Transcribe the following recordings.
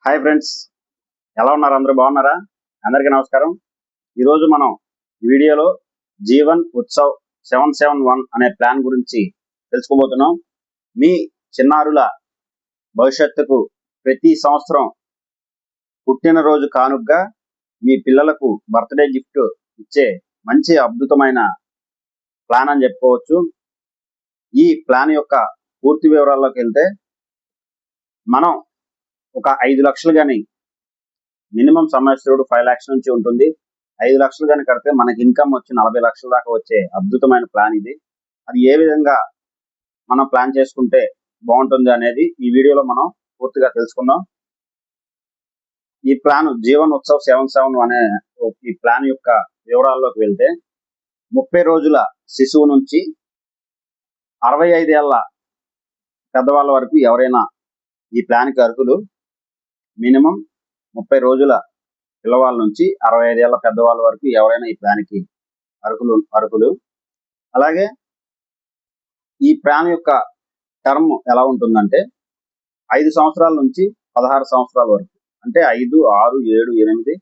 Hi friends, ఎలా ఉన్నారు? అందరూ బాగున్నారా? అందరికీ నమస్కారం. ఈరోజు మనం ఈ వీడియోలో జీవన్ ఉత్సవ్ 771 అనే ప్లాన్ గురించి తెలుసుకోబోతున్నాం. మీ చిన్నారుల భవిష్యత్తుకు ప్రతి సంవత్సరం పుట్టినరోజు కానుకగా మీ పిల్లలకు బర్త్డే గిఫ్ట్ ఇచ్చే మంచి అద్భుతమైన ప్లాన్ అని చెప్పుకోవచ్చు. ఈ ప్లాన్ యొక్క పూర్తి వివరాల్లోకి వెళ్తే, మనం ఒక 5 లక్షలు కానీ మినిమం సంవత్సరుడు 5 lakhs నుంచి ఉంటుంది. 5 లక్షలు కానీ కడితే మనకి ఇన్కమ్ వచ్చి 40 లక్షల దాకా వచ్చే అద్భుతమైన ప్లాన్ ఇది. అది ఏ విధంగా మనం ప్లాన్ చేసుకుంటే బాగుంటుంది అనేది ఈ వీడియోలో మనం పూర్తిగా తెలుసుకుందాం. ఈ ప్లాన్ జీవన్ ఉత్సవ్ 771 అనే ఈ ప్లాన్ యొక్క వివరాల్లోకి వెళ్తే, 30 రోజుల శిశువు నుంచి 65 ఏళ్ల పెద్దవాళ్ళ వరకు ఎవరైనా ఈ ప్లాన్కి అర్హులు. మినిమం 30 రోజుల పిల్లవాళ్ళ నుంచి 65 ఏళ్ల పెద్దవాళ్ళ వరకు ఎవరైనా ఈ ప్లాన్కి అర్హులు. అలాగే ఈ ప్లాన్ యొక్క టర్మ్ ఎలా ఉంటుందంటే, 5 సంవత్సరాల నుంచి 16 సంవత్సరాల వరకు, అంటే 5, 6, 7, 8,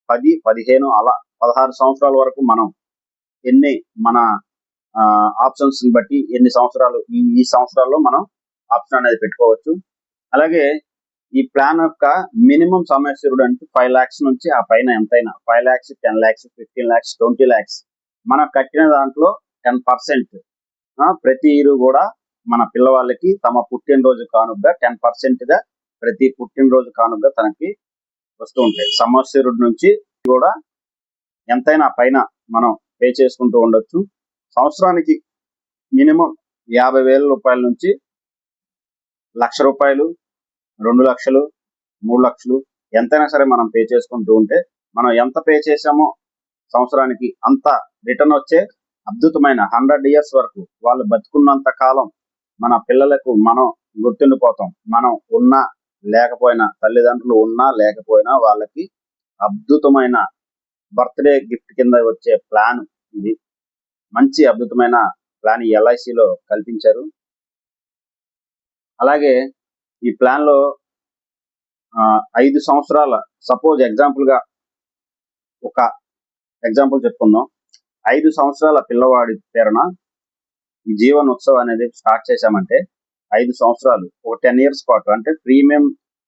10, 15 అలా 16 సంవత్సరాల వరకు మనం మన ఆప్షన్స్ బట్టి ఎన్ని సంవత్సరాలు ఈ సంవత్సరాల్లో మనం ఆప్షన్ అనేది పెట్టుకోవచ్చు. అలాగే ఈ ప్లాన్ యొక్క మినిమం సంవత్సరుడు అంటే 5 lakhs నుంచి ఆ పైన ఎంతైనా 5 lakhs, 10 lakhs, 15 lakhs, 20 lakhs మనం కట్టిన దాంట్లో 10% ప్రతి ఇయర్ కూడా మన పిల్లవాళ్ళకి తమ పుట్టినరోజు కానుకగా 10% గా ప్రతి పుట్టినరోజు కానుకగా తనకి వస్తూ ఉంటాయి. సంవత్సరుడు నుంచి కూడా ఎంతైనా పైన మనం పే చేసుకుంటూ ఉండొచ్చు. సంవత్సరానికి మినిమం 50,000 రూపాయల నుంచి 1,00,000 రూపాయలు, 2 లక్షలు, 3 లక్షలు ఎంతైనా సరే మనం పే చేసుకుంటూ ఉంటే, మనం ఎంత పే చేసామో సంవత్సరానికి అంత రిటర్న్ వచ్చే అద్భుతమైన 100 years వరకు వాళ్ళు బతుకున్నంత కాలం మన పిల్లలకు మనం గుర్తుండిపోతాం. మనం ఉన్నా లేకపోయినా, తల్లిదండ్రులు ఉన్నా లేకపోయినా వాళ్ళకి అద్భుతమైన బర్త్డే గిఫ్ట్ కింద వచ్చే ప్లాన్ ఇది. మంచి అద్భుతమైన ప్లాన్ ఈ LICలో కల్పించారు. అలాగే ఈ ప్లాన్ లో 5 సంవత్సరాల, సపోజ్ ఎగ్జాంపుల్ చెప్పుకుందాం. 5 సంవత్సరాల పిల్లవాడి పేరున ఈ జీవన్ ఉత్సవ్ అనేది స్టార్ట్ చేశామంటే, 5 సంవత్సరాలు ఒక 10 years పాటు, అంటే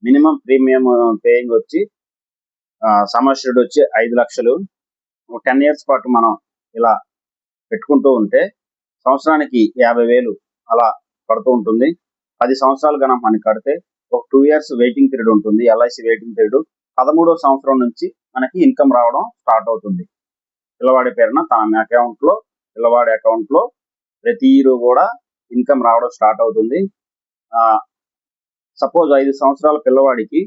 మినిమం ప్రీమియం పేయింగ్ వచ్చి సంవత్సరుడు వచ్చి 5 లక్షలు, ఒక 10 years పాటు మనం ఇలా పెట్టుకుంటూ ఉంటే సంవత్సరానికి 50,000 అలా పడుతూ ఉంటుంది. 10 సంవత్సరాలు కనుక మనకి కడితే ఒక 2 years వెయిటింగ్ పీరియడ్ ఉంటుంది. LIC వెయిటింగ్ పీరియడ్ 13వ సంవత్సరం నుంచి మనకి ఇన్కమ్ రావడం స్టార్ట్ అవుతుంది. పిల్లవాడి పేరున పిల్లవాడి అకౌంట్ లో ప్రతి ఇయర్ కూడా ఇన్కమ్ రావడం స్టార్ట్ అవుతుంది. సపోజ్ 5 సంవత్సరాల పిల్లవాడికి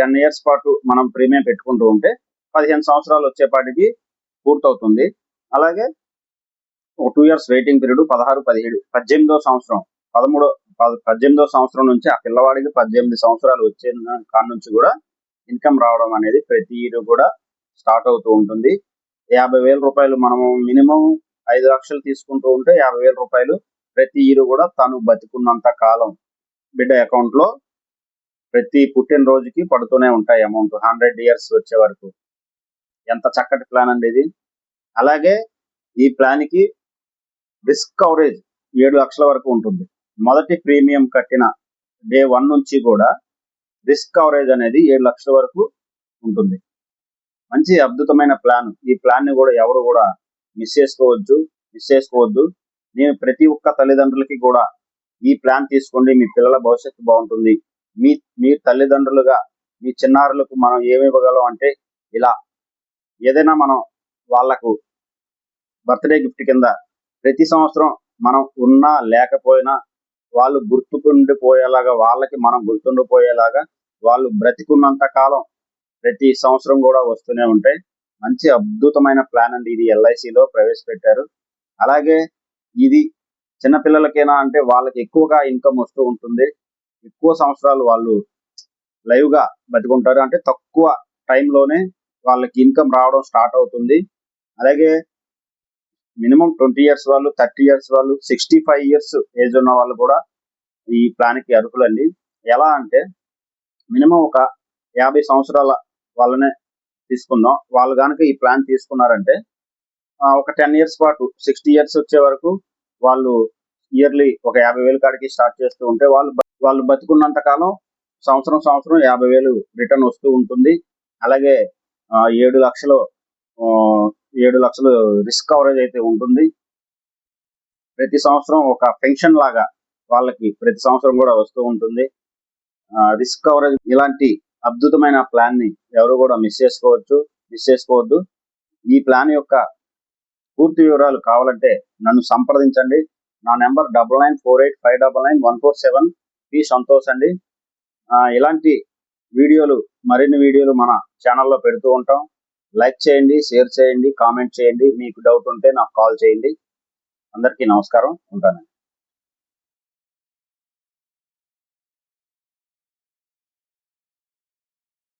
10 years పాటు మనం ప్రీమియం పెట్టుకుంటూ ఉంటే 15 సంవత్సరాలు వచ్చేపాటికి పూర్తవుతుంది. అలాగే ఒక 2 years వెయిటింగ్ పీరియడ్ 16, 17, 18వ సంవత్సరం 18వ సంవత్సరం నుంచి ఆ పిల్లవాడికి 18 సంవత్సరాలు వచ్చే కాడ నుంచి కూడా ఇన్కమ్ రావడం అనేది ప్రతి ఇయర్ కూడా స్టార్ట్ అవుతూ ఉంటుంది. 50,000 రూపాయలు మనము మినిమం 5 లక్షలు తీసుకుంటూ ఉంటే 50,000 రూపాయలు ప్రతి ఇయర్ కూడా తను బతికున్నంత కాలం బిడ్డ అకౌంట్ లో ప్రతి పుట్టినరోజుకి పడుతూనే ఉంటాయి అమౌంట్ 100 years వచ్చే వరకు. ఎంత చక్కటి ప్లాన్ అండి ఇది. అలాగే ఈ ప్లాన్ కి రిస్క్ కవరేజ్ 7 లక్షల వరకు ఉంటుంది. మొదటి ప్రీమియం కట్టిన డే 1 నుంచి కూడా రిస్క్ కవరేజ్ అనేది 7 లక్షల వరకు ఉంటుంది. మంచి అద్భుతమైన ప్లాన్. ఈ ప్లాన్ ని కూడా ఎవరు కూడా మిస్ చేసుకోవద్దు. నేను ప్రతి ఒక్క తల్లిదండ్రులకి కూడా ఈ ప్లాన్ తీసుకోండి, మీ పిల్లల భవిష్యత్తు బాగుంటుంది. మీ తల్లిదండ్రులుగా మీ చిన్నారులకు మనం ఏమి ఇవ్వగలం అంటే, ఇలా ఏదైనా మనం వాళ్లకు బర్త్డే గిఫ్ట్ కింద ప్రతి సంవత్సరం మనం ఉన్నా లేకపోయినా వాళ్ళు వాళ్ళకి మనం గుర్తుండిపోయేలాగా వాళ్ళు బ్రతికున్నంత కాలం ప్రతి సంవత్సరం కూడా వస్తూనే ఉంటాయి. మంచి అద్భుతమైన ప్లాన్ అండి ఇది, LICలో ప్రవేశపెట్టారు. అలాగే ఇది చిన్నపిల్లలకైనా అంటే వాళ్ళకి ఎక్కువగా ఇన్కమ్ వస్తూ ఉంటుంది. ఎక్కువ సంవత్సరాలు వాళ్ళు లైవ్ గా బతికుంటారు. అంటే తక్కువ టైంలోనే వాళ్ళకి ఇన్కమ్ రావడం స్టార్ట్ అవుతుంది. అలాగే మినిమం 20 years వాళ్ళు, 30 years వాళ్ళు, 65 years ఏజ్ ఉన్న వాళ్ళు కూడా ఈ ప్లాన్ కి అర్హులండి. ఎలా అంటే, మినిమం ఒక 50 సంవత్సరాల వాళ్ళనే తీసుకుందాం. వాళ్ళు కనుక ఈ ప్లాన్ తీసుకున్నారంటే ఒక 10 ఇయర్స్ పాటు 60 ఇయర్స్ వచ్చే వరకు వాళ్ళు ఇయర్లీ ఒక 50,000 కాడికి స్టార్ట్ చేస్తూ ఉంటే వాళ్ళు బతుకున్నంత కాలం సంవత్సరం 50,000 రిటర్న్ వస్తూ ఉంటుంది. అలాగే 7 లక్షలు 7 లక్షలు రిస్క్ కవరేజ్ అయితే ఉంటుంది. ప్రతి సంవత్సరం ఒక పెన్షన్ లాగా వాళ్ళకి ప్రతి సంవత్సరం కూడా వస్తూ ఉంటుంది. రిస్క్ కవరేజ్ ఇలాంటి అద్భుతమైన ప్లాన్ ని ఎవరు కూడా మిస్ చేసుకోవద్దు. ఈ ప్లాన్ యొక్క పూర్తి వివరాలు కావాలంటే నన్ను సంప్రదించండి. నా నెంబర్ 9948599147 పి సంతోష్ అండి. ఇలాంటి మరిన్ని వీడియోలు మన ఛానల్లో పెడుతూ ఉంటాం. లైక్ చేయండి, షేర్ చేయండి, కామెంట్ చేయండి. మీకు డౌట్ ఉంటే నాకు కాల్ చేయండి. అందరికీ నమస్కారం. ఉంటాను.